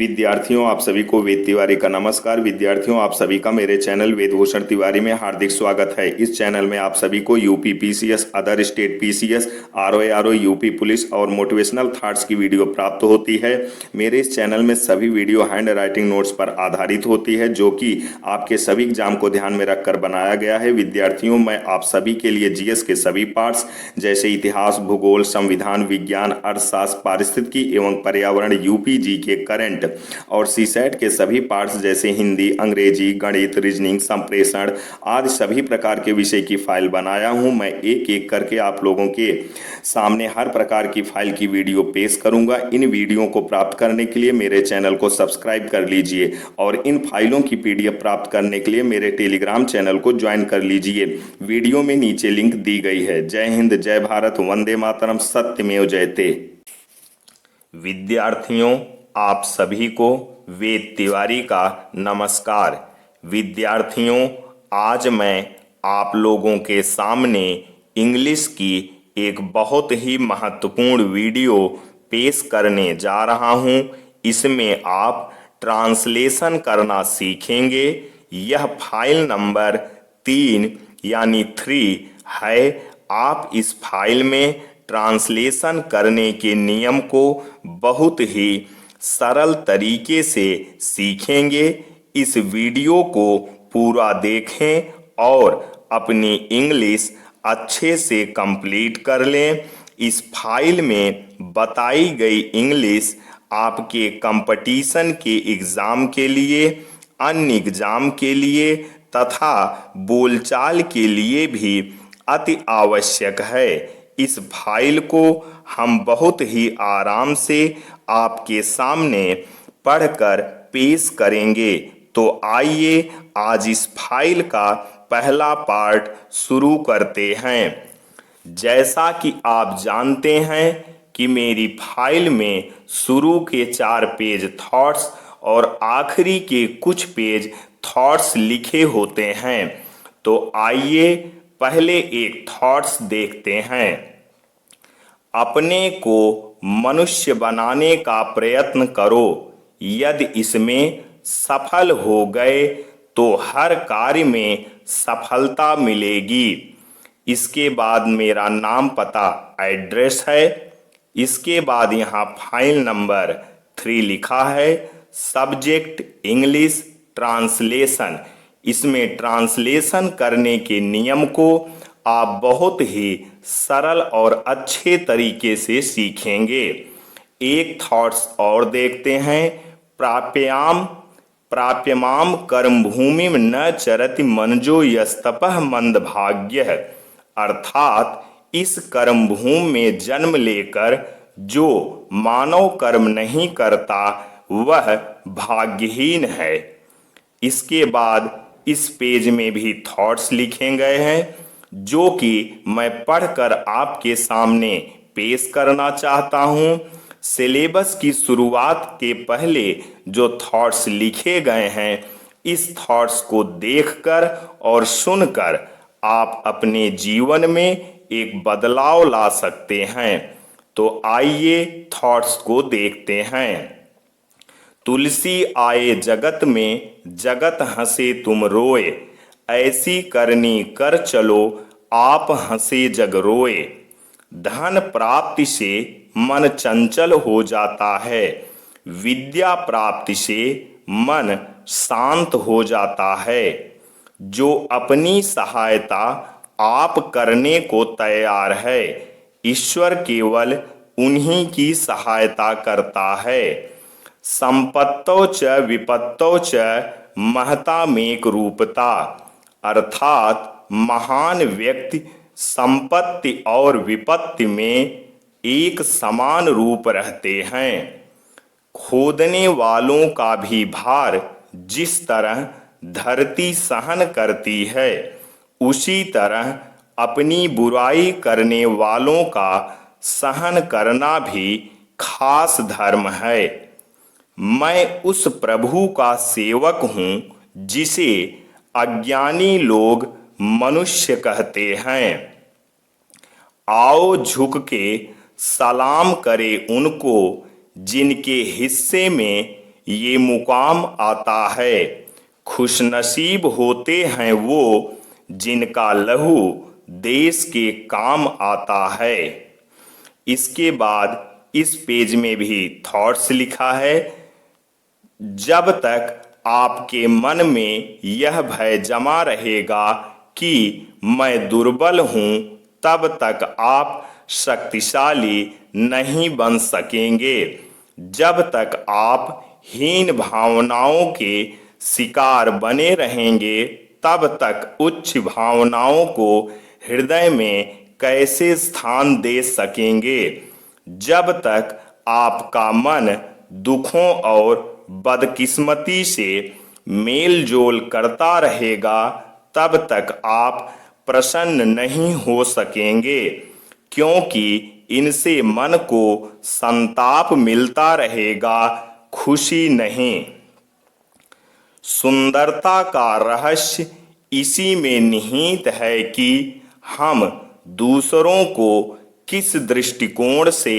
विद्यार्थियों, आप सभी को वेद तिवारी का नमस्कार। विद्यार्थियों, आप सभी का मेरे चैनल वेदभूषण तिवारी में हार्दिक स्वागत है। इस चैनल में आप सभी को UP PCS, other state PCS, RO UP police और मोटिवेशनल थॉट्स की वीडियो प्राप्त होती है। मेरे इस चैनल में सभी वीडियो हैंड राइटिंग नोट्स पर आधारित होती है, जो कि आपके सभी एग्जाम को ध्यान में रखकर बनाया गया है। विद्यार्थियों, मैं आप सभी के लिए जीएस के सभी पार्ट्स जैसे इतिहास, भूगोल, संविधान, विज्ञान, अर्थशास्त्र, पारिस्थितिकी एवं पर्यावरण, यूपी जी के करंट और सीसैट के सभी पार्ट्स जैसे हिंदी, अंग्रेजी, गणित, रीजनिंग, संप्रेषण आदि सभी प्रकार के विषय की फाइल बनाया हूं। मैं एक एक करके आप लोगों के सामने हर प्रकार की फाइल की वीडियो पेश करूंगा। इन वीडियो को प्राप्त करने के लिए मेरे चैनल को सब्सक्राइब कर लीजिए और इन फाइलों की पीडीएफ प्राप्त करने के लिए मेरे टेलीग्राम चैनल को ज्वाइन कर लीजिए। वीडियो में नीचे लिंक दी गई है। जय हिंद, जय भारत, वंदे मातरम, सत्यमेव जयते। विद्यार्थियों, आप सभी को वेद तिवारी का नमस्कार। विद्यार्थियों, आज मैं आप लोगों के सामने इंग्लिश की एक बहुत ही महत्वपूर्ण वीडियो पेश करने जा रहा हूं। इसमें आप ट्रांसलेशन करना सीखेंगे। यह फाइल नंबर 3 यानी 3 है। आप इस फाइल में ट्रांसलेशन करने के नियम को बहुत ही सरल तरीके से सीखेंगे। इस वीडियो को पूरा देखें और अपनी इंग्लिश अच्छे से कंप्लीट कर लें। इस फाइल में बताई गई इंग्लिश आपके कंपटीशन के एग्ज़ाम के लिए, अन्य एग्ज़ाम के लिए तथा बोलचाल के लिए भी अति आवश्यक है। इस फाइल को हम बहुत ही आराम से आपके सामने पढ़कर पेश करेंगे। तो आइए आज इस फाइल का पहला पार्ट शुरू करते हैं। जैसा कि आप जानते हैं कि मेरी फाइल में शुरू के 4 पेज थॉट्स और आखिरी के कुछ पेज थॉट्स लिखे होते हैं। तो आइए पहले एक थॉट्स देखते हैं। अपने को मनुष्य बनाने का प्रयत्न करो। यदि इसमें सफल हो गए तो हर कार्य में सफलता मिलेगी। इसके बाद मेरा नाम, पता, एड्रेस है। इसके बाद यहाँ फाइल नंबर 3 लिखा है। Subject English, translation. इसमें ट्रांसलेशन करने के नियम को आप बहुत ही सरल और अच्छे तरीके से सीखेंगे। एक थॉट्स और देखते हैं। प्राप्यमाम कर्म भूमि न चरति मनजो यस्तपः मंदभाग्यः। अर्थात इस कर्म भूमि में जन्म लेकर जो मानव कर्म नहीं करता वह भाग्यहीन है। इसके बाद इस पेज में भी थॉट्स लिखे गए हैं, जो कि मैं पढ़कर आपके सामने पेश करना चाहता हूं। सिलेबस की शुरुआत के पहले जो थॉट्स लिखे गए हैं, इस थॉट्स को देखकर और सुनकर आप अपने जीवन में एक बदलाव ला सकते हैं। तो आइए थॉट्स को देखते हैं। तुलसी आए जगत में, जगत हंसे तुम रोए। ऐसी करनी कर चलो, आप हंसे जग रोए। धन प्राप्ति से मन चंचल हो जाता है। विद्या प्राप्ति से मन शांत हो जाता है। जो अपनी सहायता आप करने को तैयार है, ईश्वर केवल उन्हीं की सहायता करता है। संपत्तौ च विपत्तौ च महता मेक रूपता। अर्थात महान व्यक्ति संपत्ति और विपत्ति में एक समान रूप रहते हैं। खोदने वालों का भी भार जिस तरह धरती सहन करती है, उसी तरह अपनी बुराई करने वालों का सहन करना भी खास धर्म है। मैं उस प्रभु का सेवक हूँ जिसे अज्ञानी लोग मनुष्य कहते हैं। आओ झुक के सलाम करे उनको, जिनके हिस्से में ये मुकाम आता है। खुशनसीब होते हैं वो जिनका लहू देश के काम आता है। इसके बाद इस पेज में भी थॉट्स लिखा है। जब तक आपके मन में यह भय जमा रहेगा कि मैं दुर्बल हूं, तब तक आप शक्तिशाली नहीं बन सकेंगे। जब तक आप हीन भावनाओं के शिकार बने रहेंगे, तब तक उच्च भावनाओं को हृदय में कैसे स्थान दे सकेंगे। जब तक आपका मन दुखों और बदकिस्मती से मेल जोल करता रहेगा, तब तक आप प्रसन्न नहीं हो सकेंगे, क्योंकि इनसे मन को संताप मिलता रहेगा, खुशी नहीं। सुंदरता का रहस्य इसी में निहित है कि हम दूसरों को किस दृष्टिकोण से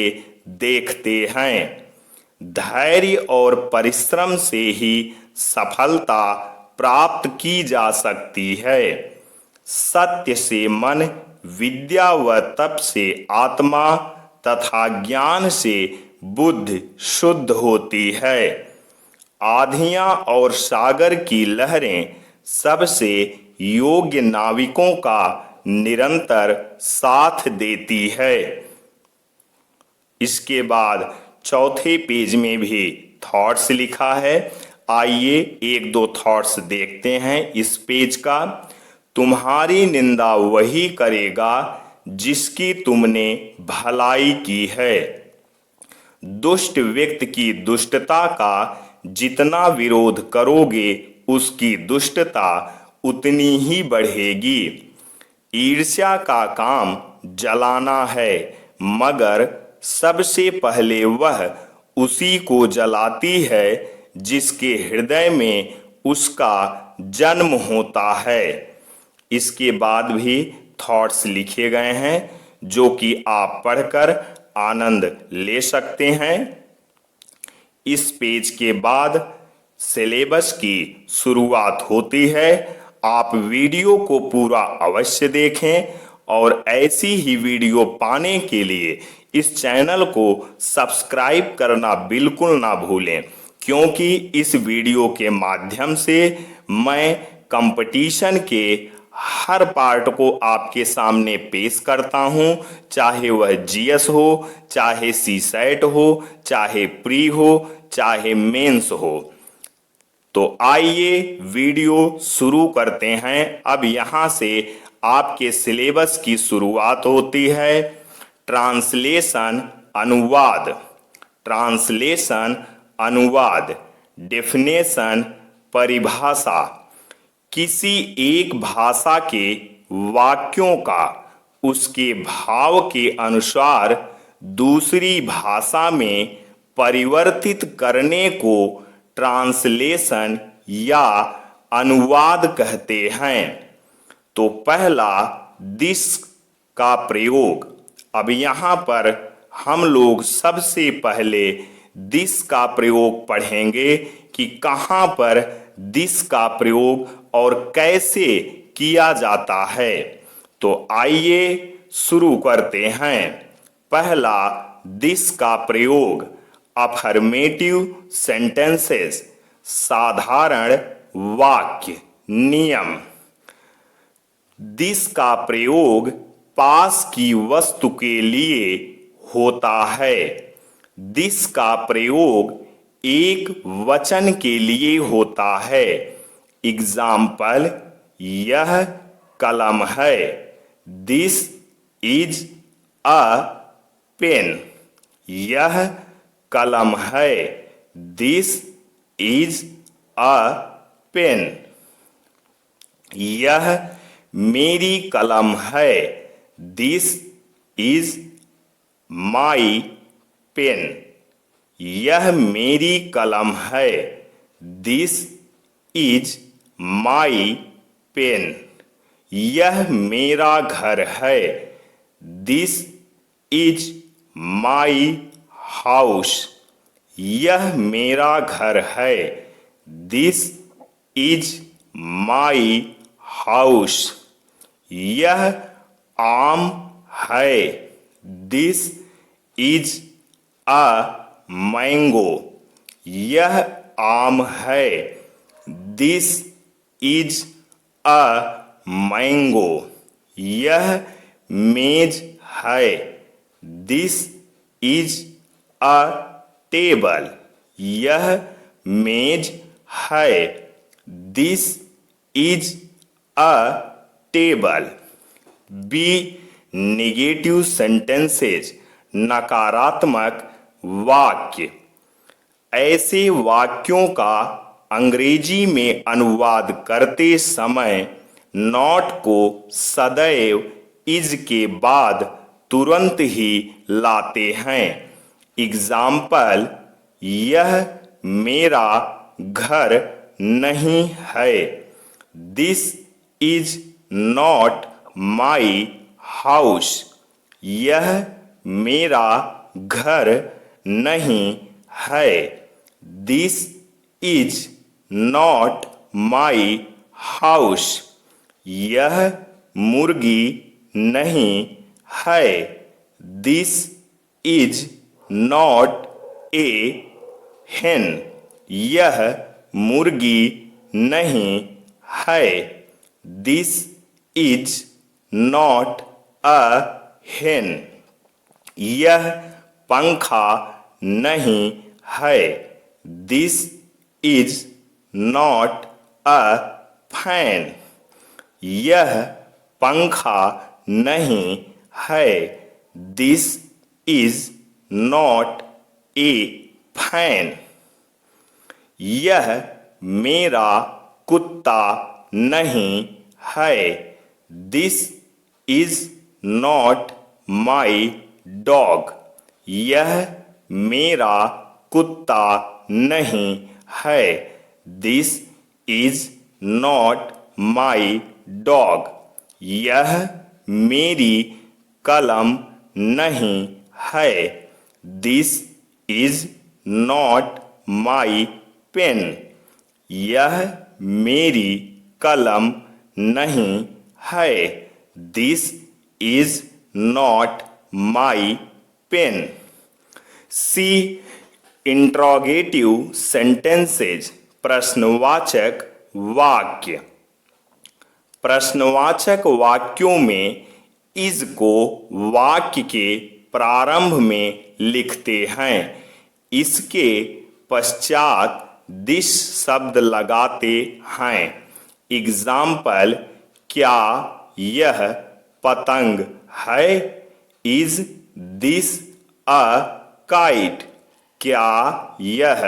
देखते हैं। धैर्य और परिश्रम से ही सफलता प्राप्त की जा सकती है। सत्य से मन, विद्या व तप से आत्मा तथा ज्ञान से बुद्धि शुद्ध होती है। आधियां और सागर की लहरें सबसे योग्य नाविकों का निरंतर साथ देती है। इसके बाद चौथे पेज में भी थॉट्स लिखा है। आइए एक दो थॉट्स देखते हैं इस पेज का। तुम्हारी निंदा वही करेगा जिसकी तुमने भलाई की है। दुष्ट व्यक्ति की दुष्टता का जितना विरोध करोगे, उसकी दुष्टता उतनी ही बढ़ेगी। ईर्ष्या का काम जलाना है, मगर सबसे पहले वह उसी को जलाती है जिसके हृदय में उसका जन्म होता है। इसके बाद भी थॉट्स लिखे गए हैं जो कि आप पढ़कर आनंद ले सकते हैं। इस पेज के बाद सिलेबस की शुरुआत होती है। आप वीडियो को पूरा अवश्य देखें और ऐसी ही वीडियो पाने के लिए इस चैनल को सब्सक्राइब करना बिल्कुल ना भूलें, क्योंकि इस वीडियो के माध्यम से मैं कंपटीशन के हर पार्ट को आपके सामने पेश करता हूं, चाहे वह जीएस हो, चाहे सीसैट हो, चाहे प्री हो, चाहे मेंस हो। तो आइए वीडियो शुरू करते हैं। अब यहाँ से आपके सिलेबस की शुरुआत होती है। ट्रांसलेशन अनुवाद। ट्रांसलेशन अनुवाद। डेफिनेशन परिभाषा। किसी एक भाषा के वाक्यों का उसके भाव के अनुसार दूसरी भाषा में परिवर्तित करने को ट्रांसलेशन या अनुवाद कहते हैं। तो पहला दिस का प्रयोग। अब यहाँ पर हम लोग सबसे पहले दिस का प्रयोग पढ़ेंगे कि कहाँ पर दिस का प्रयोग और कैसे किया जाता है। तो आइए शुरू करते हैं। पहला दिस का प्रयोग। अफर्मेटिव सेंटेंसेस, साधारण वाक्य, नियम। दिस का प्रयोग पास की वस्तु के लिए होता है। दिस का प्रयोग एक वचन के लिए होता है। एग्जाम्पल, यह कलम है। This is a pen. यह कलम है। This is a pen. यह मेरी कलम है। This is my pen. यह मेरी कलम है। This is my pen. यह मेरा घर है। This is my house. यह मेरा घर है। This is my house. यह आम है। This is a mango. यह आम है। This is a mango. यह मेज है। This is a table. यह मेज है। This is a table. B negative sentences, नकारात्मक वाक्य। ऐसे वाक्यों का अंग्रेजी में अनुवाद करते समय नॉट को सदैव इज के बाद तुरंत ही लाते हैं। एग्जाम्पल, यह मेरा घर नहीं है। This is not my house. यह मेरा घर नहीं है। This is not my house. यह मुर्गी नहीं है। This is not a hen। यह मुर्गी नहीं है। This is not a hen। यह पंखा नहीं है। This is not a fan. यह पंखा नहीं है। This is not a fan. यह मेरा कुत्ता नहीं है। This is not my dog. यह मेरा कुत्ता नहीं है। This is not my dog. यह मेरी कलम नहीं है। This is not my pen. यह मेरी कलम नहीं है। This is not my pen. C interrogative sentences, प्रश्नवाचक वाक्य। प्रश्नवाचक वाक्यों में इज को वाक्य के प्रारंभ में लिखते हैं। इसके पश्चात दिस शब्द लगाते हैं। एग्जाम्पल, क्या यह पतंग है? Is this a kite? क्या यह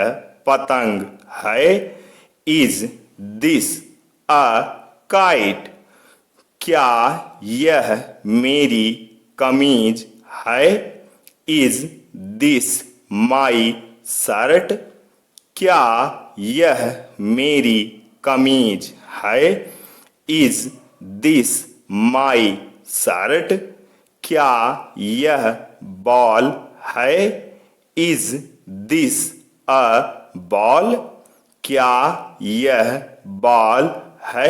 पतंग है? Is this a kite? क्या यह मेरी कमीज है? Is this my shirt? क्या यह मेरी कमीज है? Is this my shirt? क्या यह बॉल है? Is this a ball? क्या यह बॉल है?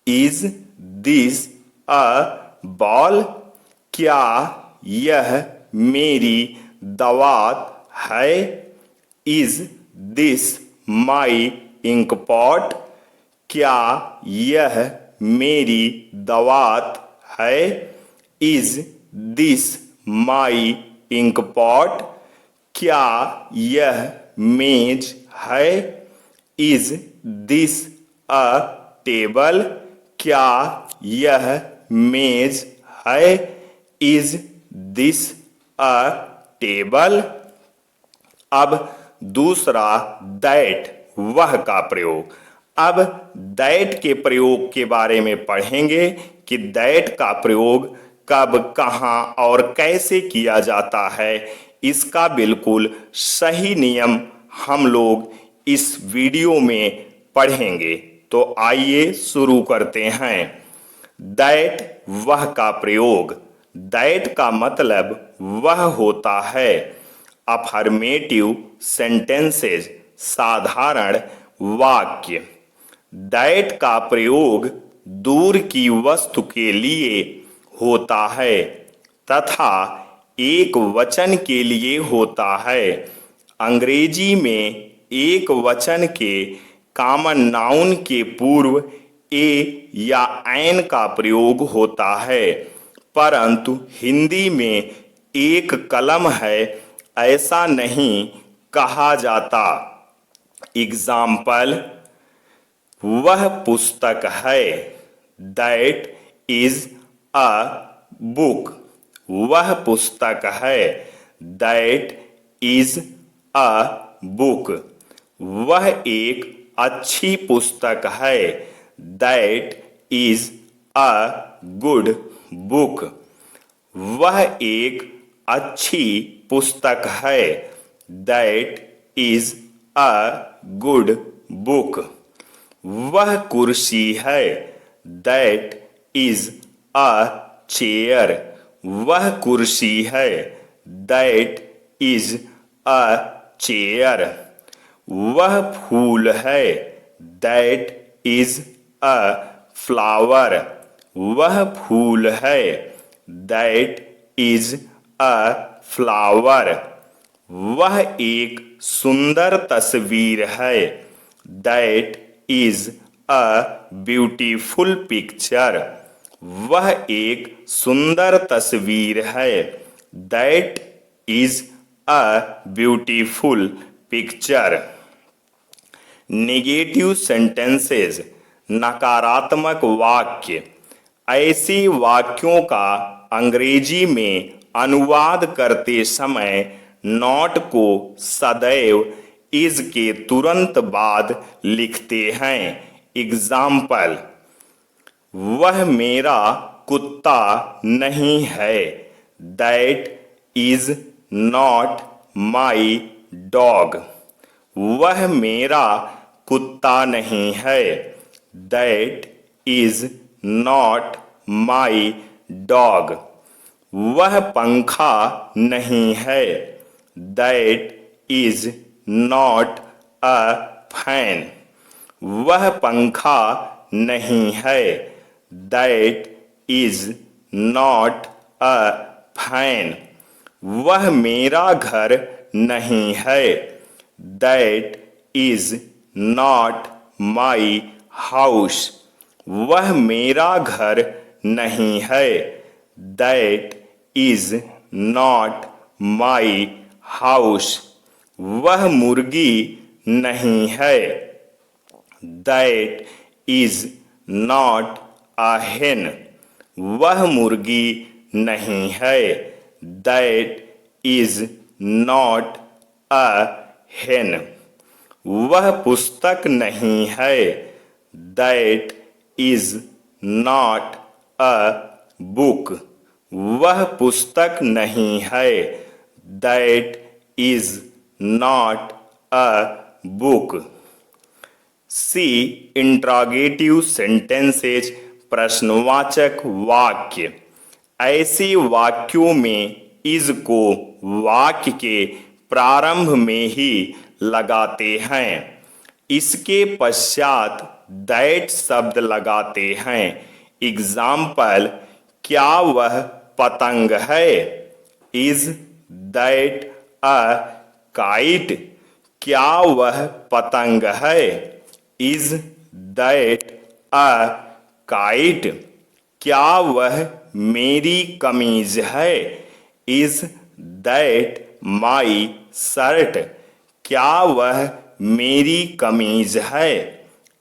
Is this a ball? क्या यह मेरी दवात है? Is this my ink pot? क्या यह मेरी दवात है? Is this my ink pot? क्या यह मेज है? Is this a table? क्या यह मेज है? Is this a table? अब दूसरा दैट, वह का प्रयोग। अब दैट के प्रयोग के बारे में पढ़ेंगे कि दैट का प्रयोग कब, कहाँ और कैसे किया जाता है। इसका बिल्कुल सही नियम हम लोग इस वीडियो में पढ़ेंगे। तो आइए शुरू करते हैं। दैट, वह का प्रयोग। दैट का मतलब वह होता है। अफर्मेटिव सेंटेंसेस साधारण वाक्य। दैट का प्रयोग दूर की वस्तु के लिए होता है तथा एक वचन के लिए होता है। अंग्रेजी में एक वचन के कॉमन नाउन के पूर्व ए या एन का प्रयोग होता है, परंतु हिंदी में एक कलम है ऐसा नहीं कहा जाता। एग्जाम्पल, वह पुस्तक है। That is a book. वह पुस्तक है। That is a book. वह एक अच्छी पुस्तक है। That is a good book. वह एक अच्छी पुस्तक है। That is a good book. वह कुर्सी है। That is a chair. वह कुर्सी है। That is a chair. वह फूल है। That is a flower. वह फूल है। That is a flower. वह एक सुंदर तस्वीर है। That is a beautiful picture. वह एक सुंदर तस्वीर है। That is a beautiful picture. Negative sentences नकारात्मक वाक्य। ऐसे वाक्यों का अंग्रेजी में अनुवाद करते समय नॉट को सदैव इज के तुरंत बाद लिखते हैं। एग्जाम्पल, वह मेरा कुत्ता नहीं है। That is not my dog. वह मेरा कुत्ता नहीं है। That is not my dog. वह पंखा नहीं है। That is not a fan. वह पंखा नहीं है। That is not a fan. वह मेरा घर नहीं है। That is not my house. वह मेरा घर नहीं है। That is not my house. वह मुर्गी नहीं है। That is not a hen। वह मुर्गी नहीं है। That is not a hen। वह पुस्तक नहीं है। That is not a book. वह पुस्तक नहीं है। That is not a book. C interrogative sentences प्रश्नवाचक वाक्य। ऐसे वाक्यों में इज को वाक्य के प्रारंभ में ही लगाते हैं। इसके पश्चात दैट शब्द लगाते हैं। एग्जाम्पल, क्या वह पतंग है। Is that a kite. क्या वह पतंग है। Is that a kite. क्या वह मेरी कमीज है। Is that my shirt. क्या वह मेरी कमीज है।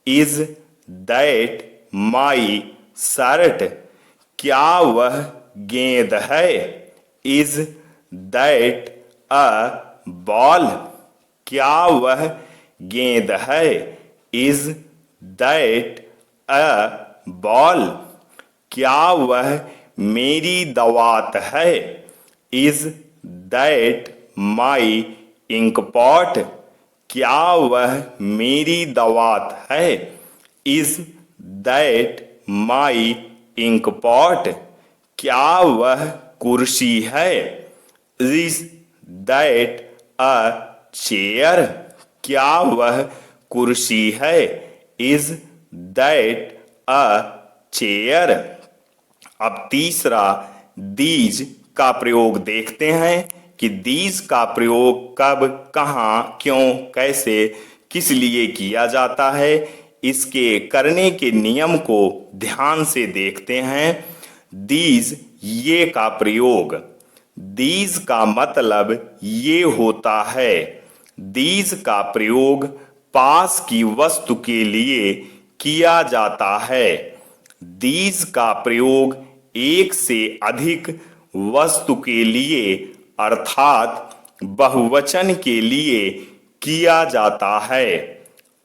Is that my shirt. क्या वह गेंद है। Is that a ball. क्या वह गेंद है। Is that a ball. क्या वह मेरी दवात है। Is that my ink pot. क्या वह मेरी दवात है। Is that my ink pot. क्या वह कुर्सी है। Is that a chair? क्या वह कुर्सी है? Is that a chair? अब तीसरा दीज का प्रयोग देखते हैं कि दीज का प्रयोग कब, कहाँ, क्यों, कैसे, किस लिए किया जाता है। इसके करने के नियम को ध्यान से देखते हैं। दीज, ये का प्रयोग। दीज का मतलब ये होता है। दीज का प्रयोग पास की वस्तु के लिए किया जाता है। दीज का प्रयोग एक से अधिक वस्तु के लिए अर्थात बहुवचन के लिए किया जाता है।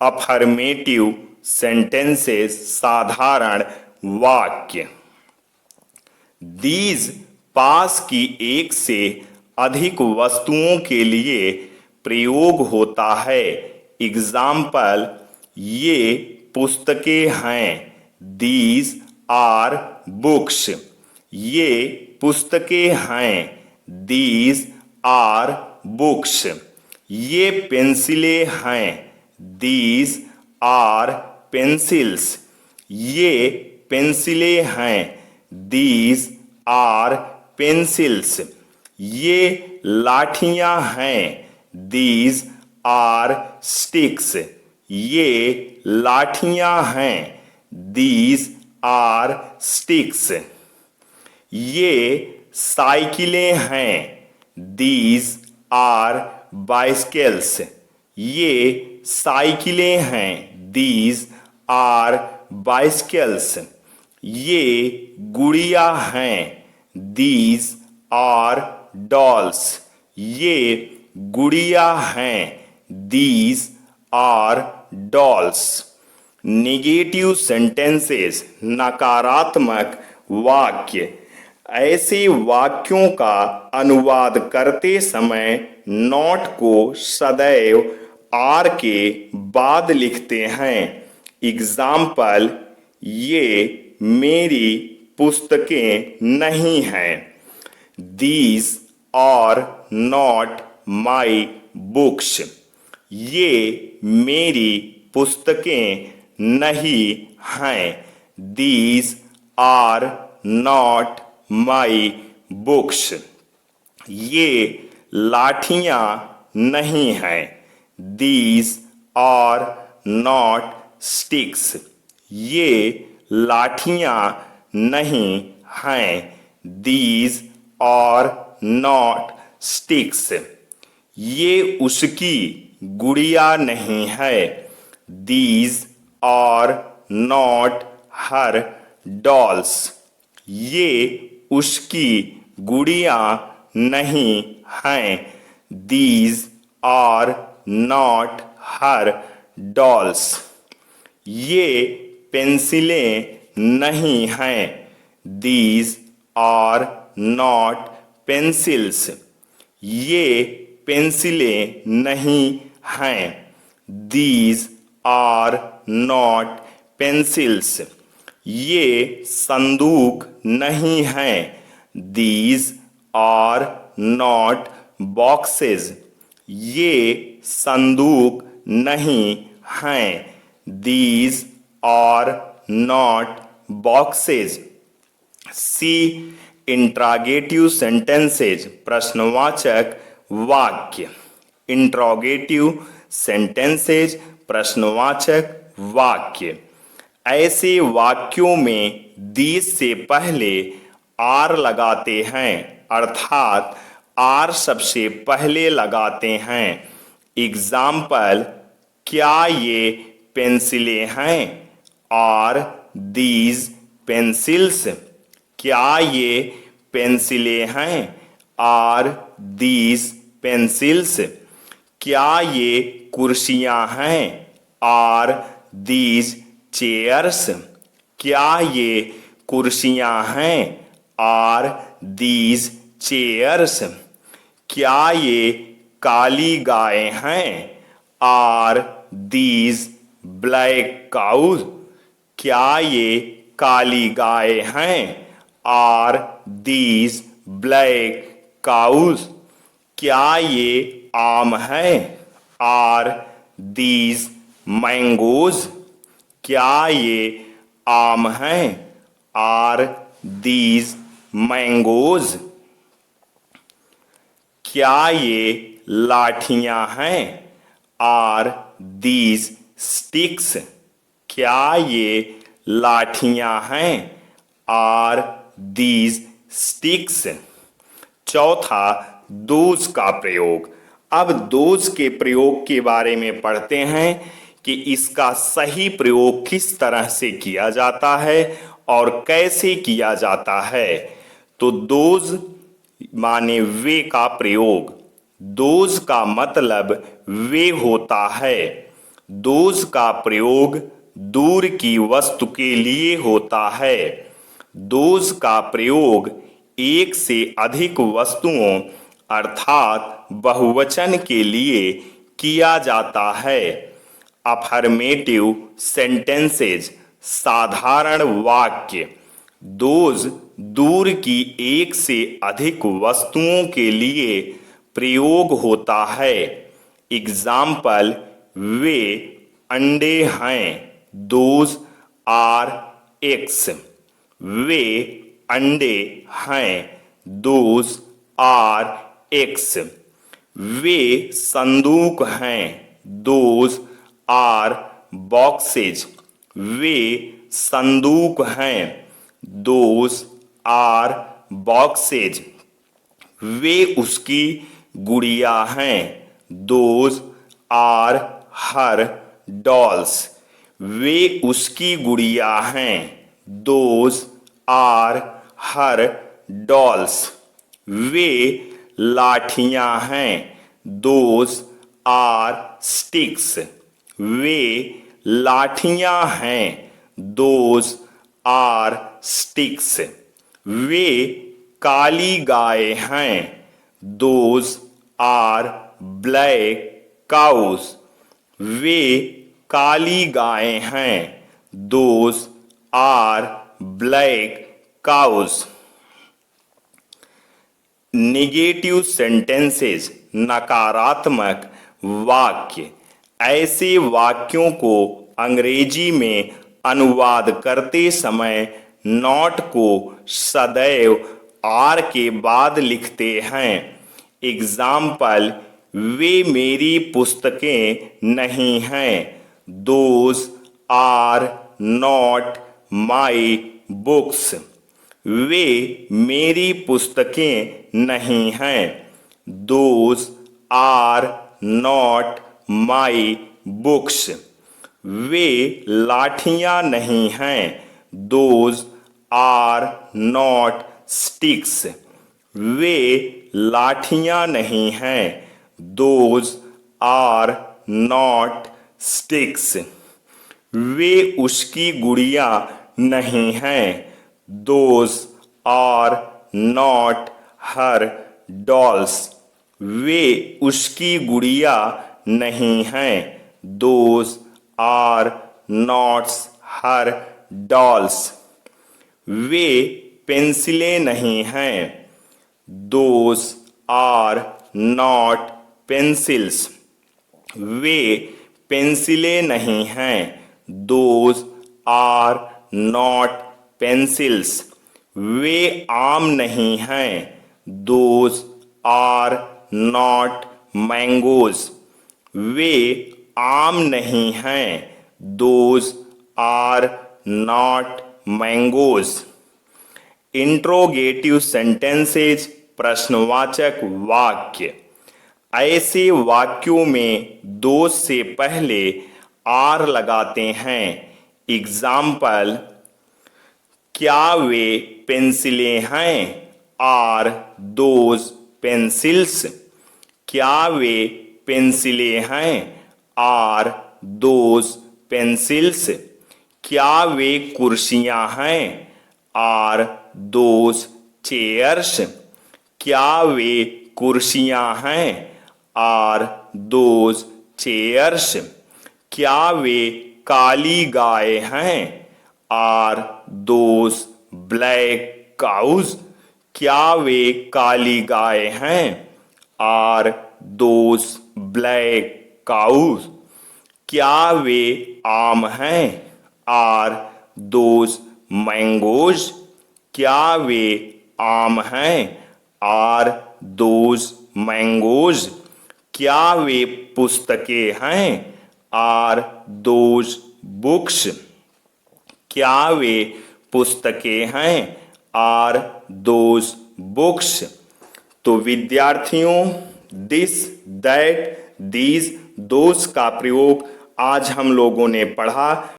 अफर्मेटिव सेंटेंसेस, साधारण वाक्य। दीज पास की एक से अधिक वस्तुओं के लिए प्रयोग होता है। एग्जाम्पल, ये पुस्तकें हैं। These are books. ये पुस्तकें हैं। These are books. ये पेंसिलें हैं। These are pencils. ये पेंसिलें हैं। These are pencils. ये लाठियां हैं। These are sticks. ये लाठियां हैं। These are sticks. ये साइकिलें हैं। These are bicycles. ये साइकिलें हैं। These are bicycles. ये गुड़िया हैं। These are dolls. ये गुड़िया हैं। These are dolls. Negative sentences, नकारात्मक वाक्य। ऐसे वाक्यों का अनुवाद करते समय नॉट को सदैव आर के बाद लिखते हैं। एग्जाम्पल, ये मेरी पुस्तकें नहीं हैं। These are not my books. ये मेरी पुस्तकें नहीं हैं। These are not my books. ये लाठियां नहीं हैं। These are not sticks. ये लाठियां नहीं हैं। These are not sticks. ये उसकी गुड़िया नहीं है। These are not her dolls. ये उसकी गुड़िया नहीं हैं। These are not her dolls. ये पेंसिलें नहीं हैं। These are not pencils. ये पेंसिलें नहीं हैं। These are not pencils. ये संदूक नहीं हैं। These are not boxes. ये संदूक नहीं हैं। These are not boxes. C interrogative sentences, प्रश्नवाचक वाक्य। इंट्रोगेटिव सेंटेंसेज, प्रश्नवाचक वाक्य। ऐसे वाक्यों में दीज से पहले आर लगाते हैं, अर्थात आर सबसे पहले लगाते हैं। एग्जाम्पल, क्या ये पेंसिलें हैं? Are these pencils? क्या ये पेंसिलें हैं? Are these pencils? क्या ये कुर्सियां हैं? Are these chairs? क्या ये कुर्सियां हैं? Are these chairs? क्या ये काली गाय हैं? Are these black cows? क्या ये काली गाय हैं? Are these black cows? क्या ये आम हैं? Are these mangoes? क्या ये आम हैं? Are these mangoes? क्या ये लाठियां हैं? Are these sticks? क्या ये लाठियां हैं? Are these sticks? चौथा, दोज का प्रयोग। अब दोज के प्रयोग के बारे में पढ़ते हैं कि इसका सही प्रयोग किस तरह से किया जाता है और कैसे किया जाता है। तो दोज माने वे का प्रयोग। दोज का मतलब वे होता है। दोज का प्रयोग दूर की वस्तु के लिए होता है। दोज का प्रयोग एक से अधिक वस्तुओं अर्थात बहुवचन के लिए किया जाता है। अफर्मेटिव सेंटेंसेज साधारण वाक्य। दोज दूर की एक से अधिक वस्तुओं के लिए प्रयोग होता है। एग्जाम्पल, वे अंडे हैं। Those are eggs. वे अंडे हैं। Those are eggs. वे संदूक हैं। Those are boxes. वे संदूक हैं। Those are boxes. वे उसकी गुड़िया हैं। Those are her dolls. वे उसकी गुड़िया हैं। Those are her dolls. वे लाठियां हैं। Those are sticks. वे लाठियां हैं। Those are sticks. वे काली गाय हैं। Those are black cows. वे काली गाय हैं। Those are black cows. Negative sentences नकारात्मक वाक्य। ऐसे वाक्यों को अंग्रेजी में अनुवाद करते समय नॉट को सदैव आर के बाद लिखते हैं। एग्जाम्पल, वे मेरी पुस्तकें नहीं हैं। Those are not my books. वे मेरी पुस्तकें नहीं हैं। Those are not my books. वे लाठियां नहीं हैं। Those are not sticks. वे लाठियां नहीं हैं। Those are not sticks. वे उसकी गुड़िया नहीं हैं। Those are not her dolls. वे उसकी गुड़िया नहीं हैं। Those are not her dolls. वे पेंसिलें नहीं हैं। Those are not pencils. वे पेंसिलें नहीं हैं। Those are not pencils. वे आम नहीं हैं। Those are not mangoes. वे आम नहीं हैं। Those are not mangoes. Interrogative sentences प्रश्नवाचक वाक्य। ऐसे वाक्यों में दोज से पहले आर लगाते हैं। एग्जाम्पल, क्या वे पेंसिलें हैं? Are those pencils? क्या वे पेंसिलें हैं? Are those pencils? क्या वे कुर्सियां हैं? Are those chairs? क्या वे कुर्सियां हैं? Are those chairs? क्या वे काली गाय हैं? Are those black cows? क्या वे काली गाय हैं? Are those black cows? क्या वे आम हैं? Are those mangoes? क्या वे आम हैं? Are those mangoes? क्या वे पुस्तकें हैं? Are those books? क्या वे पुस्तकें हैं? Are those books? तो विद्यार्थियों, दिस दैट दीज दोज का प्रयोग आज हम लोगों ने पढ़ा,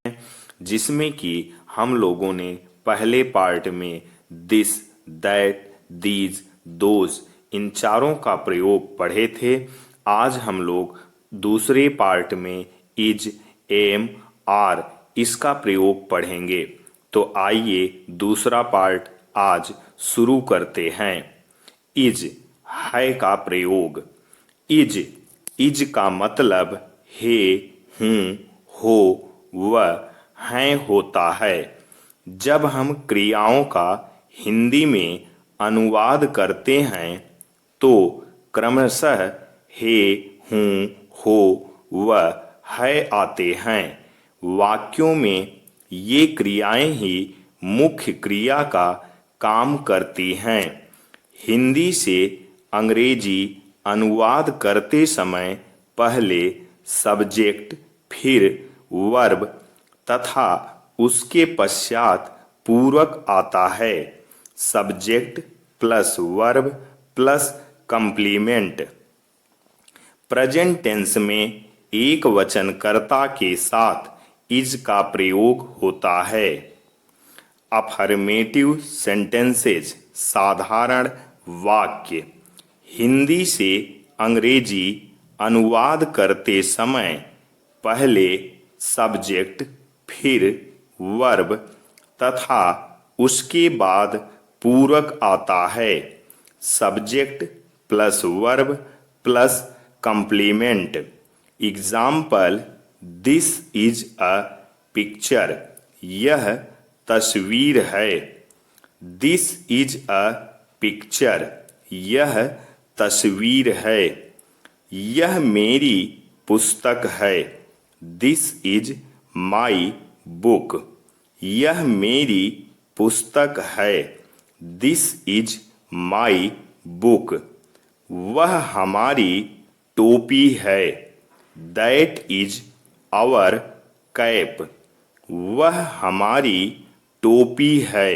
जिसमें कि हम लोगों ने पहले पार्ट में this that these those in चारों का प्रयोग पढ़े थे। आज हम लोग दूसरे पार्ट में इज, एम, आर इसका प्रयोग पढ़ेंगे। तो आइए दूसरा पार्ट आज शुरू करते हैं। इज है का प्रयोग। इज का मतलब हे, हूँ, हो, व, हैं होता है। जब हम क्रियाओं का हिंदी में अनुवाद करते हैं तो क्रमशः हे, हूँ, हो, व, है आते हैं। वाक्यों में ये क्रियाएं ही मुख्य क्रिया का काम करती हैं। हिंदी से अंग्रेजी अनुवाद करते समय पहले सब्जेक्ट, फिर वर्ब तथा उसके पश्चात पूरक आता है। Subject plus verb plus complement. Present tense में एक वचनकर्ता के साथ इज का प्रयोग होता है। अफर्मेटिव सेंटेंसेज साधारण वाक्य। हिंदी से अंग्रेजी अनुवाद करते समय पहले सब्जेक्ट, फिर वर्ब तथा उसके बाद पूरक आता है। Subject plus verb plus complement. Example, this is a picture. यह तस्वीर है। This is a picture. यह तस्वीर है। यह मेरी पुस्तक है। This is my book. यह मेरी पुस्तक है। This is my book. वह हमारी टोपी है। That is our cap. वह हमारी टोपी है।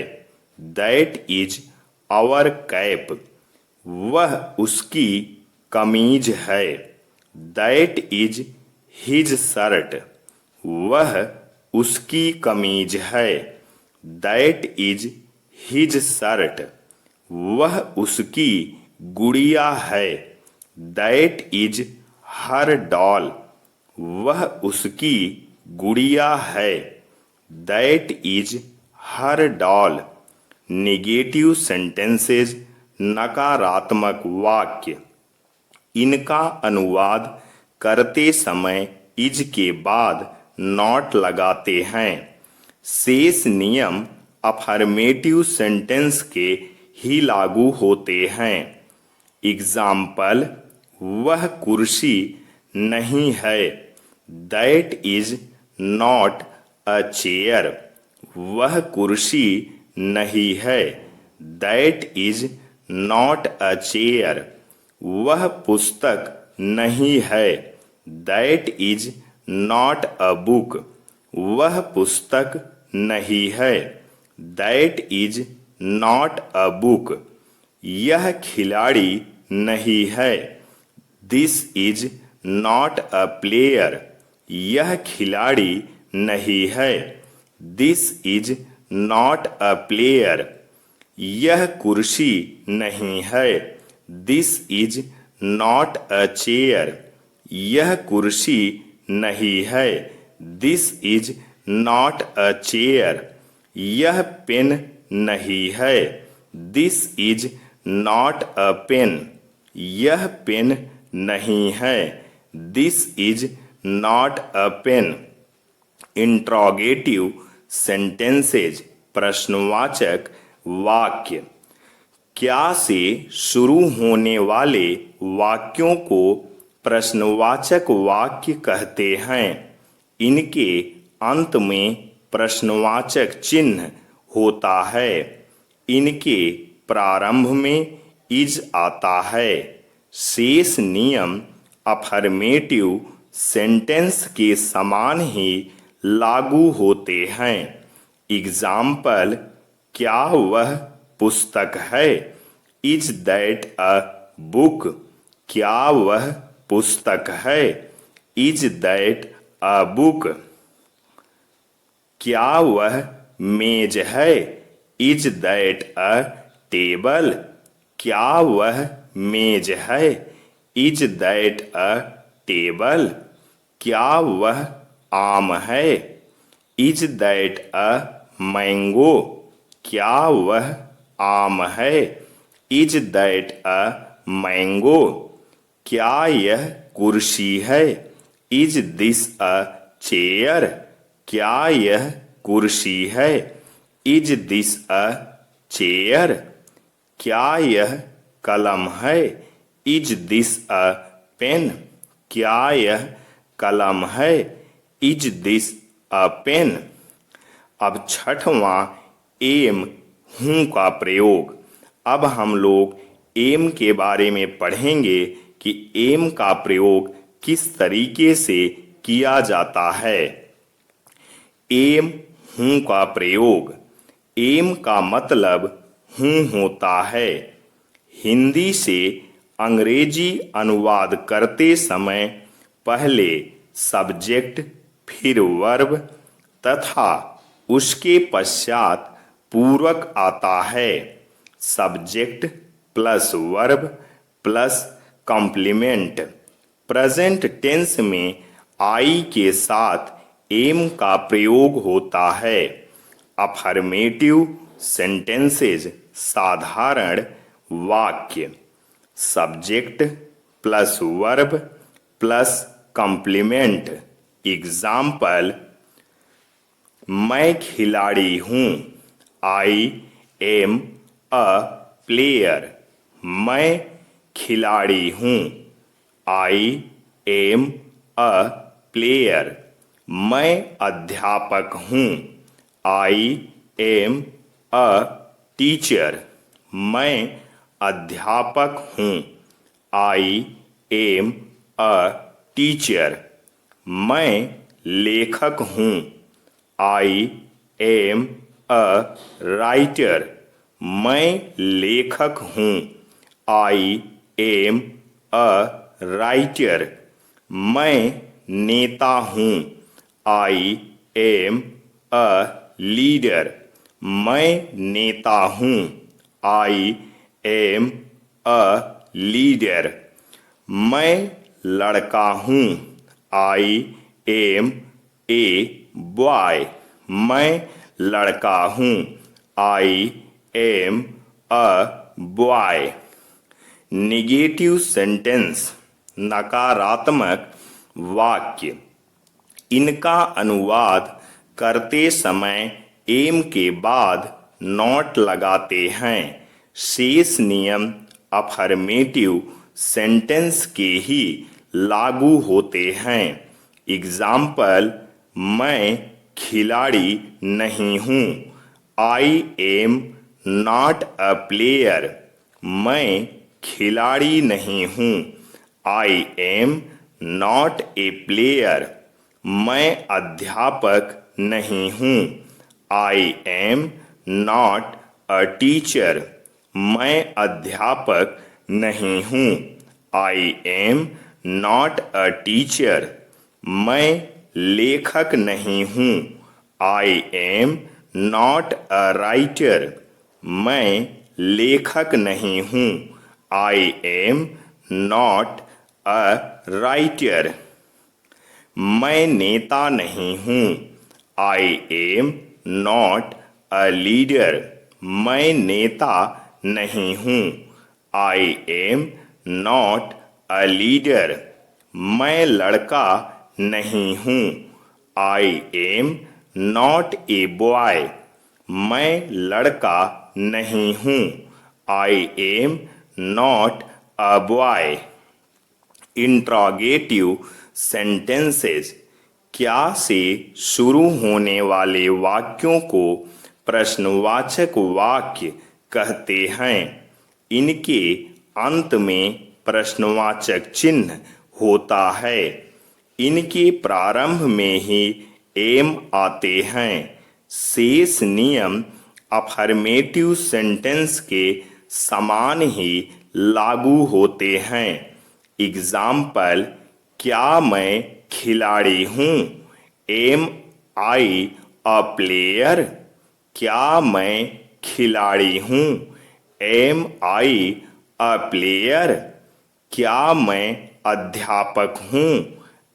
That is our cap. वह उसकी कमीज है। That is his shirt. वह उसकी कमीज है। That is his shirt. वह उसकी गुड़िया है। That is her doll. वह उसकी गुड़िया है। That is her doll. Negative sentences नकारात्मक वाक्य। इनका अनुवाद करते समय इज के बाद नॉट लगाते हैं। शेष नियम अफर्मेटिव सेंटेंस के ही लागू होते हैं। एग्जाम्पल, वह कुर्सी नहीं है। That is not a chair. वह कुर्सी नहीं है। That is not a chair. वह पुस्तक नहीं है। That is not a book. वह पुस्तक नहीं है। That is not a book. यह खिलाड़ी नहीं है। This is not a player. यह खिलाड़ी नहीं है। This is not a player. यह कुर्सी नहीं है। This is not a chair. यह कुर्सी नहीं है। This is not a chair. यह पेन नहीं है। This is not a pen. यह पेन नहीं है। This is not a pen. Interrogative sentences प्रश्नवाचक वाक्य। क्या से शुरू होने वाले वाक्यों को प्रश्नवाचक वाक्य कहते हैं। इनके अंत में प्रश्नवाचक चिन्ह होता है। इनके प्रारंभ में इज आता है। शेष नियम अफर्मेटिव सेंटेंस के समान ही लागू होते हैं। एग्जाम्पल, क्या वह पुस्तक है। Is that a book. क्या वह पुस्तक है। Is that a book. क्या वह मेज है। Is that a table. क्या वह मेज है। Is that a table. क्या वह आम है। Is that a mango. क्या वह आम है। Is that a mango. क्या यह कुर्सी है। Is this a chair. क्या यह कुर्सी है। Is this a chair. क्या यह कलम है। Is this a pen. क्या यह कलम है। Is this a pen. अब छठवां एम हूं का प्रयोग। अब हम लोग एम के बारे में पढ़ेंगे कि एम का प्रयोग किस तरीके से किया जाता है। एम हूं का प्रयोग। एम का मतलब हूं होता है। हिंदी से अंग्रेजी अनुवाद करते समय पहले सब्जेक्ट, फिर वर्ब तथा उसके पश्चात पूर्वक आता है। Subject plus verb plus complement. Present tense में आई के साथ एम का प्रयोग होता है। अफर्मेटिव सेंटेंसेज साधारण वाक्य। Subject plus verb plus complement. Example, मैं खिलाड़ी हूँ। I am a player. मैं खिलाड़ी हूँ। I am a player. मैं अध्यापक हूँ। I am a teacher. मैं अध्यापक हूँ। I am a teacher. मैं लेखक हूँ। I am a writer. मैं लेखक हूँ। I am a writer. मैं नेता हूँ। I am a leader. मैं नेता हूँ। I am a leader. मैं लड़का हूँ। I M a boy. मैं लड़का हूँ। I am a boy. Negative sentence नकारात्मक वाक्य। इनका अनुवाद करते समय एम के बाद नॉट लगाते हैं। शेष नियम अफर्मेटिव सेंटेंस के ही लागू होते हैं। एग्जाम्पल, मैं खिलाड़ी नहीं हूँ। I am not a player. मैं खिलाड़ी नहीं हूँ। I am not a player. मैं अध्यापक नहीं हूँ। I am not a teacher. मैं अध्यापक नहीं हूँ। I am not a teacher. मैं लेखक नहीं हूँ। I am not a writer. मैं लेखक नहीं हूँ। I am not a writer. मैं नेता नहीं हूँ। I am not a leader. मैं नेता नहीं हूँ। I am not a leader. मैं लड़का नहीं हूँ। I am not a boy. मैं लड़का नहीं हूँ। I am not a boy. Interrogative sentences क्या से शुरू होने वाले वाक्यों को प्रश्नवाचक वाक्य कहते हैं। इनके अंत में प्रश्नवाचक चिन्ह होता है। इनके प्रारंभ में ही एम आते हैं। शेष नियम अफर्मेटिव सेंटेंस के समान ही लागू होते हैं। एग्जाम्पल, क्या मैं खिलाड़ी हूँ? Am I a player? क्या मैं खिलाड़ी हूँ? Am I a player? क्या मैं अध्यापक हूँ?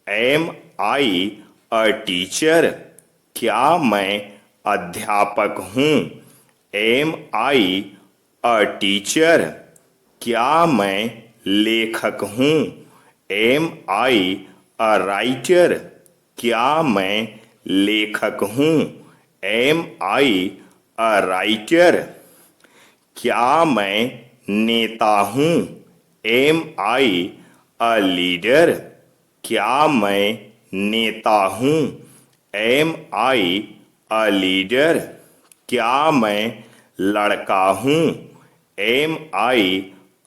Am I a teacher? क्या मैं अध्यापक हूँ? Am I a teacher? क्या मैं लेखक हूँ? Am I a writer? क्या मैं लेखक हूँ? Am I a writer? क्या मैं नेता हूँ? Am I a leader? क्या मैं नेता हूँ? Am I a leader? क्या मैं लड़का हूँ? Am I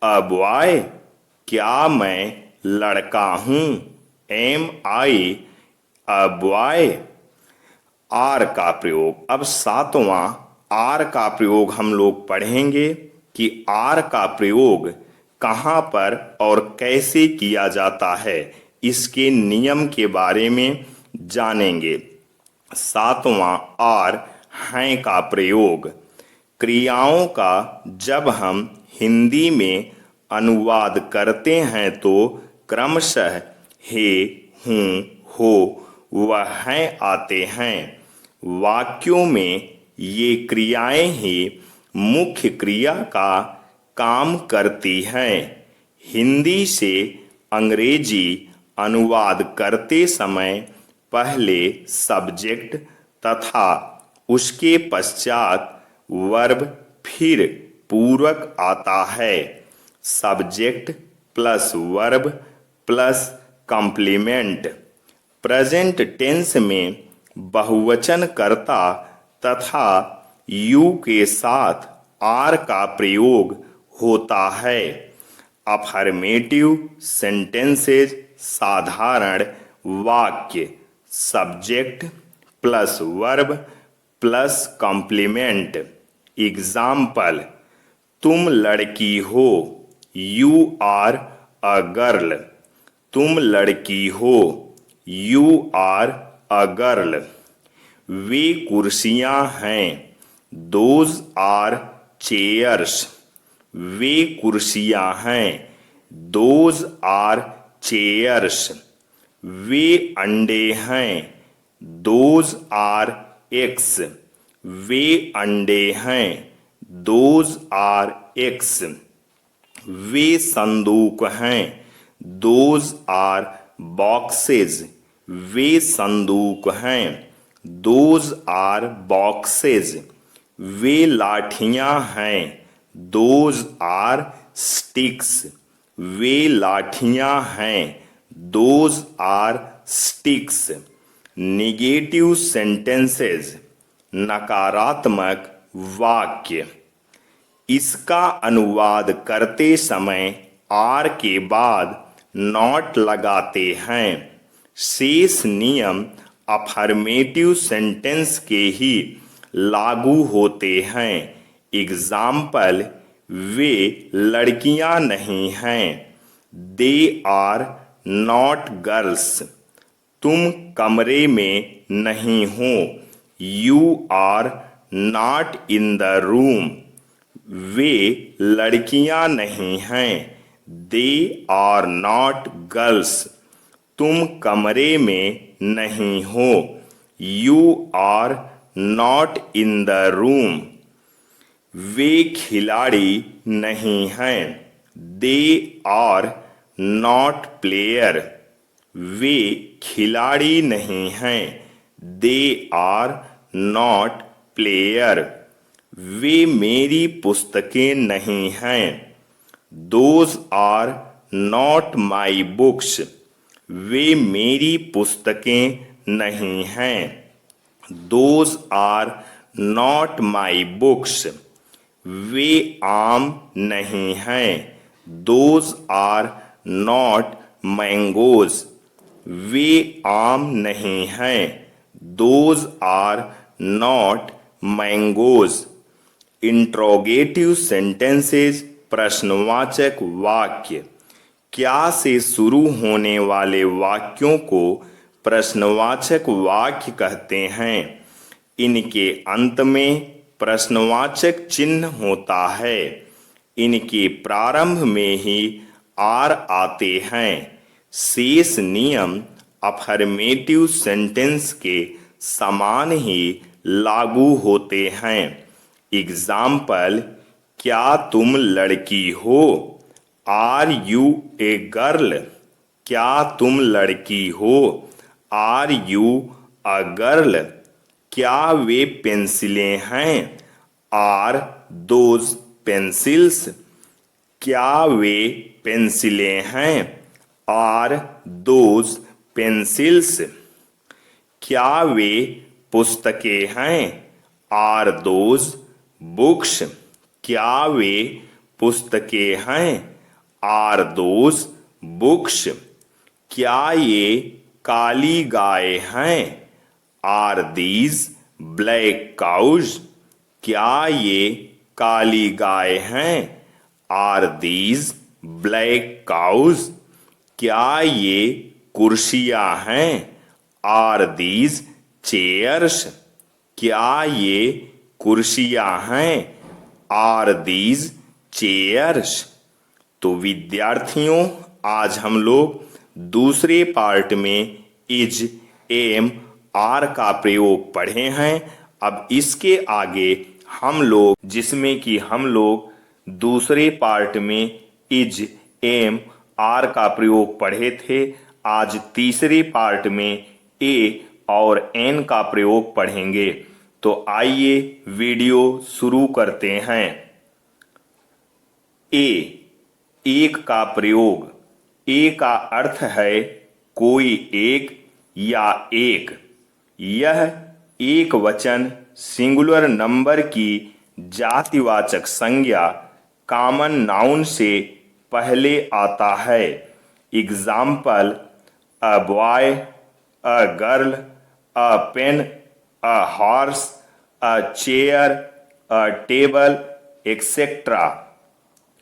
a boy? क्या मैं लड़का हूँ? Am I a boy? Are का प्रयोग। अब सातवां आर का प्रयोग हम लोग पढ़ेंगे कि आर का प्रयोग कहाँ पर और कैसे किया जाता है, इसके नियम के बारे में जानेंगे। सातवां आर हैं का प्रयोग। क्रियाओं का जब हम हिंदी में अनुवाद करते हैं तो क्रमशः हे, हूँ, हो व हैं आते हैं। वाक्यों में ये क्रियाएं ही मुख्य क्रिया का काम करती हैं। हिंदी से अंग्रेजी अनुवाद करते समय पहले सब्जेक्ट तथा उसके पश्चात वर्ब फिर पूरक आता है। Subject plus verb plus complement. Present tense में बहुवचन कर्ता तथा यू के साथ आर का प्रयोग होता है। अफर्मेटिव सेंटेंसेस साधारण वाक्य subject plus verb plus complement. Example, तुम लड़की हो? You are a girl. तुम लड़की हो? You are a girl. वे कुर्सियां हैं। Those are chairs. वे कुर्सियां हैं। Those are chairs. वे अंडे हैं। Those are eggs. वे अंडे हैं। Those are eggs. वे संदूक हैं। Those are boxes. वे संदूक हैं। Those are boxes. वे लाठियां हैं। Those are sticks. वे लाठियां हैं। Those are sticks. Negative sentences नकारात्मक वाक्य। इसका अनुवाद करते समय आर के बाद नॉट लगाते हैं। शेष नियम अफर्मेटिव सेंटेंस के ही लागू होते हैं। एग्जाम्पल, वे लड़कियां नहीं हैं। They are not girls. तुम कमरे में नहीं हो। You are not in the room. वे लड़कियां नहीं हैं। They are not girls. तुम कमरे में नहीं हो। You are not in the room. वे खिलाड़ी नहीं हैं। They are not player. वे खिलाड़ी नहीं हैं। They are not player. वे मेरी पुस्तकें नहीं हैं। Those are not my books. वे मेरी पुस्तकें नहीं हैं। Those are not my books. वे आम नहीं हैं। Those are not mangoes. वे आम नहीं हैं। Those are not mangoes. Interrogative sentences प्रश्नवाचक वाक्य। क्या से शुरू होने वाले वाक्यों को प्रश्नवाचक वाक्य कहते हैं। इनके अंत में प्रश्नवाचक चिन्ह होता है। इनके प्रारंभ में ही आर आते हैं। शेष नियम अफर्मेटिव सेंटेंस के समान ही लागू होते हैं। एग्जाम्पल, क्या तुम लड़की हो। Are you a girl. क्या तुम लड़की हो। Are you a girl. क्या वे पेंसिलें हैं। Are those pencils. क्या वे पेंसिलें हैं। Are those pencils. क्या वे पुस्तकें हैं। Are those books. क्या वे पुस्तकें हैं। Are those books. क्या ये काली गाय हैं। Are these black cows. क्या ये काली गाय हैं। Are these black cows. क्या ये कुर्सियां हैं। Are these chairs. क्या ये कुर्सियां हैं। Are these chairs. तो विद्यार्थियों, आज हम लोग दूसरे पार्ट में इज, एम, आर का प्रयोग पढ़े हैं। अब इसके आगे हम लोग, जिसमें कि हम लोग दूसरे पार्ट में इज, एम, आर का प्रयोग पढ़े थे, आज तीसरे पार्ट में ए और एन का प्रयोग पढ़ेंगे। तो आइए वीडियो शुरू करते हैं। ए, एक का प्रयोग। ए का अर्थ है कोई एक या एक। यह एक वचन सिंगुलर नंबर की जातिवाचक संज्ञा कॉमन नाउन से पहले आता है। Example, a boy, a girl, a pen, a horse, a chair, a table, etcetera.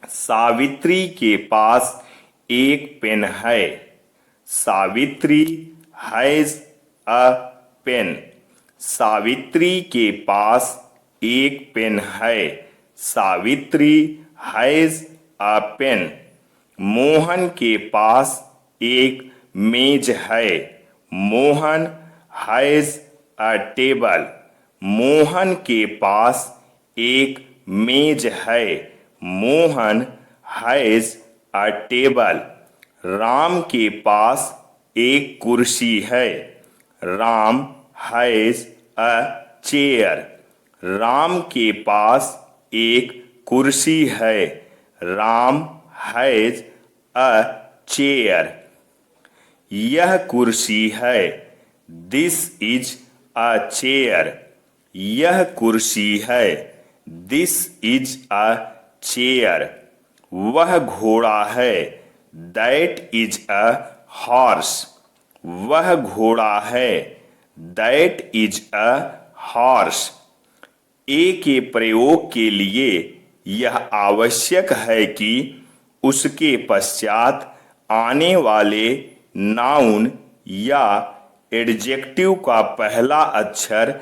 Savitri के पास एक पेन है। Savitri has a pen. Savitri के पास एक पेन है। Savitri has a pen. Mohan के पास एक मेज है। Mohan has a table. Mohan के पास एक मेज है। Mohan has a table. Ram के पास एक कुर्सी है। Ram has a chair. Ram के पास एक कुर्सी है। Ram has a chair. यह कुर्सी है। This is a chair. यह कुर्सी है। This is a chair. वह घोड़ा है। That is a horse. वह घोड़ा है। That is a horse. A के प्रयोग के लिए यह आवश्यक है कि उसके पश्चात आने वाले नाउन या एडजेक्टिव का पहला अक्षर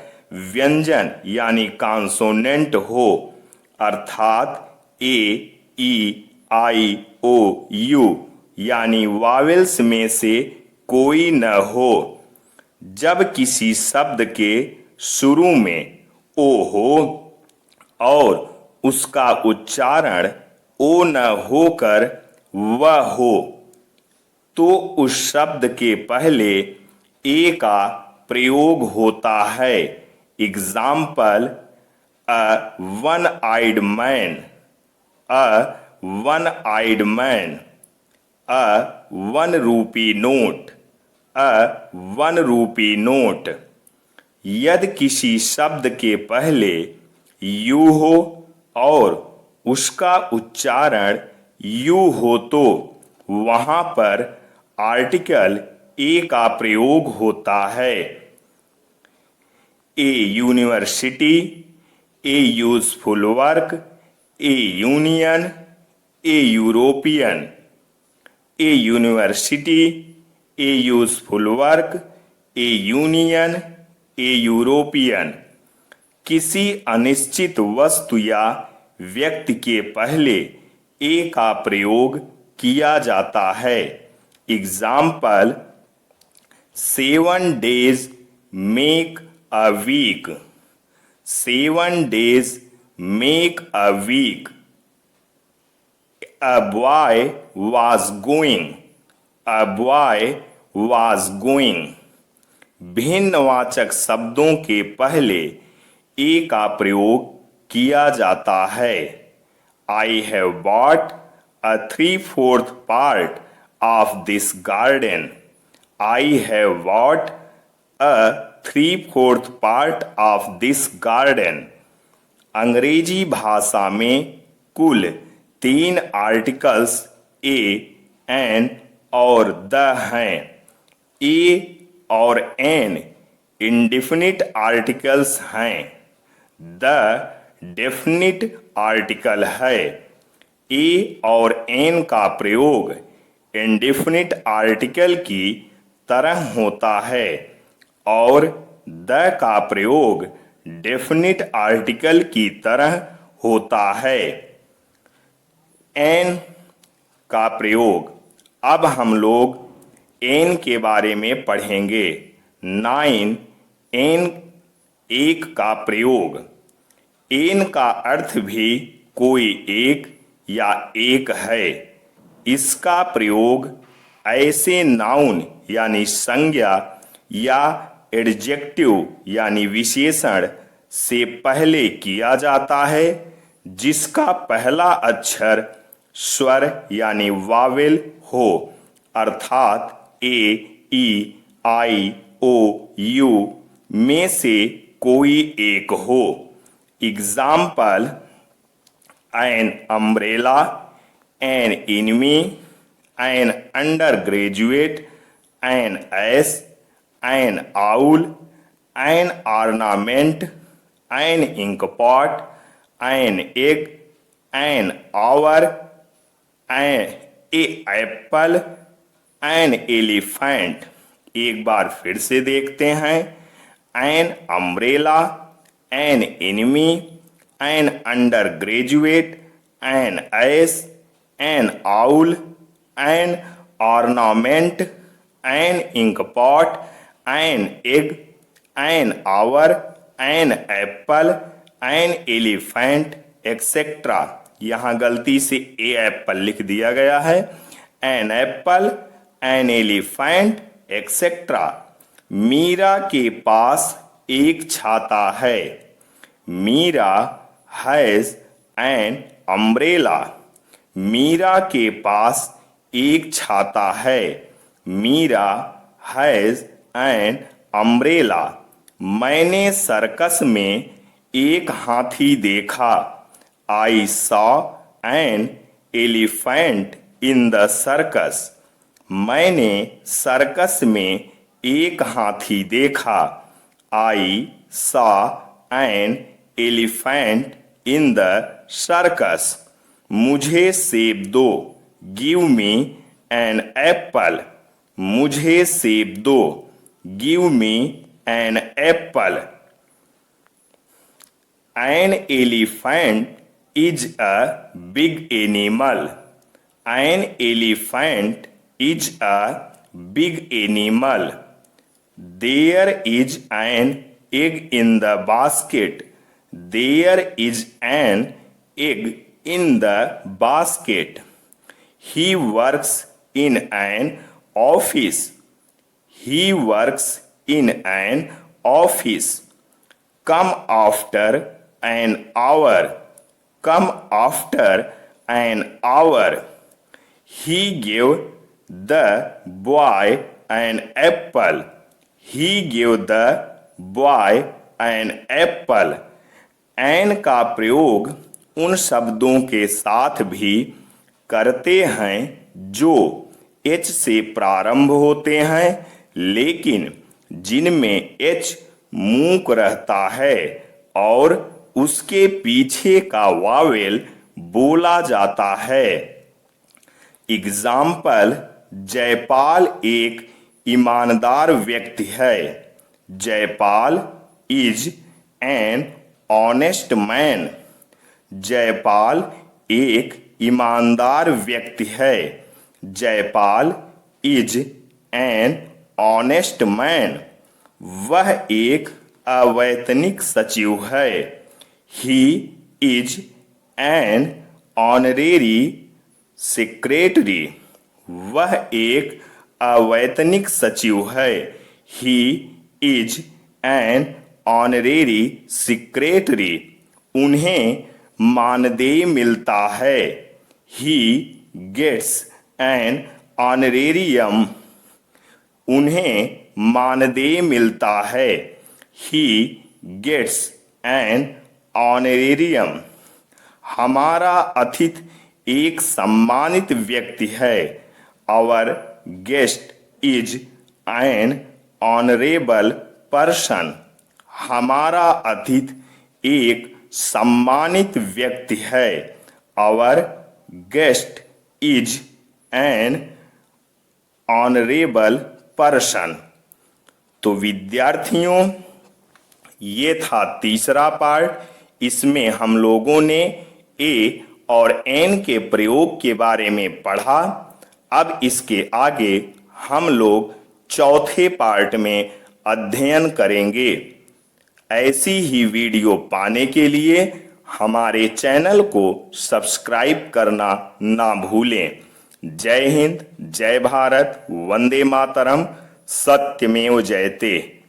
व्यंजन यानी कॉन्सोनेंट हो, अर्थात ए, ई, आई, ओ, यू यानी वावेल्स में से कोई न हो। जब किसी शब्द के शुरू में ओ हो और उसका उच्चारण ओ न होकर वह हो, तो उस शब्द के पहले ए का प्रयोग होता है। Example, a one-eyed man, a one-eyed man, a 1 rupee note, a 1 rupee note। यदि किसी शब्द के पहले यू हो और उसका उच्चारण यू हो तो वहां पर आर्टिकल ए का प्रयोग होता है। A university, a useful work, a union, a European. A university, a useful work, a union, a European. किसी अनिश्चित वस्तु या व्यक्ति के पहले ए का प्रयोग किया जाता है। Example, 7 days make a week, 7 days make a week। A boy was going, a boy was going। भिन्नवाचक शब्दों के पहले ए का प्रयोग किया जाता है। I have bought a 3/4 part of this garden, I have bought a 3/4 part of this garden। अंग्रेजी भाषा में कुल 3 आर्टिकल्स ए, एन और द हैं। ए और एन इंडेफिनिट आर्टिकल्स हैं, द डेफिनिट आर्टिकल है। ए और एन का प्रयोग इंडेफिनिट आर्टिकल की तरह होता है और द का प्रयोग डेफिनिट आर्टिकल की तरह होता है। एन का प्रयोग, अब हम लोग एन के बारे में पढ़ेंगे। 9 एन, एक का प्रयोग। एन का अर्थ भी कोई एक या एक है। इसका प्रयोग ऐसे नाउन यानी संज्ञा या एडजेक्टिव यानी विशेषण से पहले किया जाता है जिसका पहला अक्षर स्वर यानी वावेल हो, अर्थात ए, ई, आई, ओ, यू में से कोई एक हो। Example, an umbrella, an enemy, an undergraduate, an ass, an owl, an ornament, an inkpot, an egg, an hour, an a apple, an elephant. एक बार फिर से देखते हैं। An umbrella, an enemy, an undergraduate, an ass, an owl, an ornament, an inkpot, an egg, an hour, an apple, an elephant etcetera. यहाँ गलती से a apple लिख दिया गया है। An apple, an elephant etcetera. Meera के पास एक छाता है। Meera has an umbrella. Meera के पास एक छाता है। Meera has an umbrella. मैंने सर्कस में एक हाथी देखा। I saw an elephant in the circus. मैंने सर्कस में एक हाथी देखा। I saw an elephant in the circus. मुझे सेब दो। Give me an apple. मुझे सेब दो। Give me an apple. An elephant is a big animal. An elephant is a big animal. There is an egg in the basket. There is an egg in the basket. He works in an office. He works in an office. Come after an hour, come after an hour. He gave the boy an apple. He gave the boy an apple. an का प्रयोग उन शब्दों के साथ भी करते हैं जो h से प्रारंभ होते हैं लेकिन जिनमें h मूक रहता है और उसके पीछे का वावेल बोला जाता है। एग्जाम्पल, जयपाल एक ईमानदार व्यक्ति है। Jaipal is an honest man. Jaipal एक ईमानदार व्यक्ति है। Jaipal is an honest man. वह एक अवैतनिक सचिव है। He is an honorary secretary. वह एक अवैतनिक सचिव है। He is an honorary secretary. उन्हें मानदेय मिलता है। He gets an honorarium. उन्हें मानदेय मिलता है। He gets an honorarium. हमारा अतिथि एक सम्मानित व्यक्ति है। Our guest is an honourable person. हमारा अतिथि एक सम्मानित व्यक्ति है। Our guest is an honourable person. तो विद्यार्थियों, ये था तीसरा पार्ट। इसमें हम लोगों ने ए और एन के प्रयोग के बारे में पढ़ा। अब इसके आगे हम लोग चौथे पार्ट में अध्ययन करेंगे। ऐसी ही वीडियो पाने के लिए हमारे चैनल को सब्सक्राइब करना ना भूलें। जय हिंद, जय भारत, वंदे मातरम, सत्यमेव जयते।